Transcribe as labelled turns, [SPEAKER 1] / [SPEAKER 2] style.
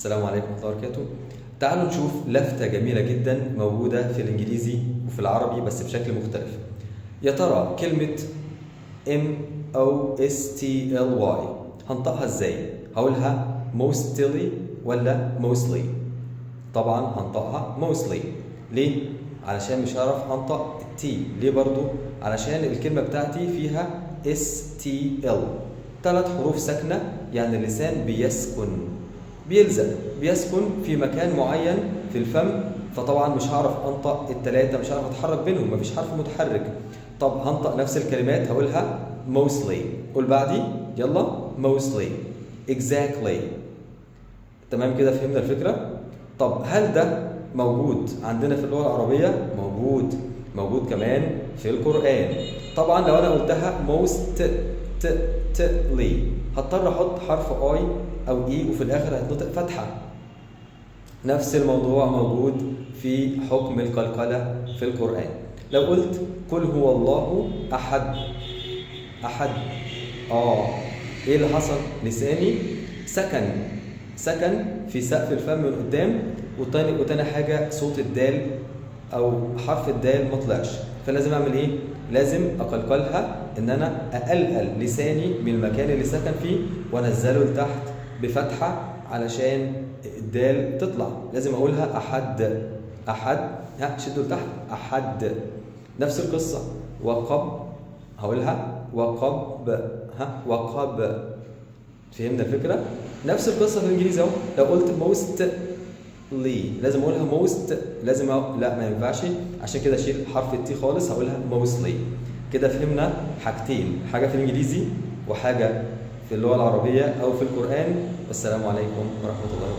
[SPEAKER 1] السلام عليكم ورحمة الله وبركاته. تعالوا نشوف لفتة جميلة جدا موجودة في الإنجليزي وفي العربي بس بشكل مختلف. يا ترى كلمة mostly هنطقها ازاي؟ هقولها mostly ولا mostly؟ طبعا هنطقها mostly. ليه؟ علشان مش هعرف انطق التي. ليه برضو؟ علشان الكلمة بتاعتي فيها STL، 3 حروف ساكنة، يعني اللسان بيلزق بيسكن في مكان معين في الفم، فطبعا مش هعرف انطق ال3، مش هعرف اتحرك بينهم، مفيش حرف متحرك. طب هنطق نفس الكلمات، هقولها mostly. قول بعدي يلا mostly exactly. تمام كده، فهمنا الفكرة؟ طب هل ده موجود عندنا في اللغة العربية؟ موجود كمان في القرآن. طبعا لو انا قلتها mostly هضطر احط حرف اي او اي وفي الاخر هتنطق فتحة. نفس الموضوع موجود في حكم القلقلة في القرآن. لو قلت قل هو الله احد ايه اللي حصل؟ لساني سكن في سقف الفم من قدام، وتاني حاجة صوت الدال او حرف الدال ما طلعش، فلازم اعمل ايه؟ لازم اقلقلها، ان انا اقلقل لساني من المكان اللي سكن فيه وانزله لتحت بفتحة علشان الدال تطلع. لازم اقولها احد شدوا لتحت احد. نفس القصة هقولها وقب. فهمنا الفكرة؟ نفس القصة في الانجليزي اهو. لو قلت mostly لازم اقولها لا ما ينفعش، عشان كده اشيل حرف التي خالص، هقولها mostly. كده فهمنا حاجتين، حاجة في الانجليزي وحاجة في اللغة العربية او في القرآن. والسلام عليكم ورحمة الله.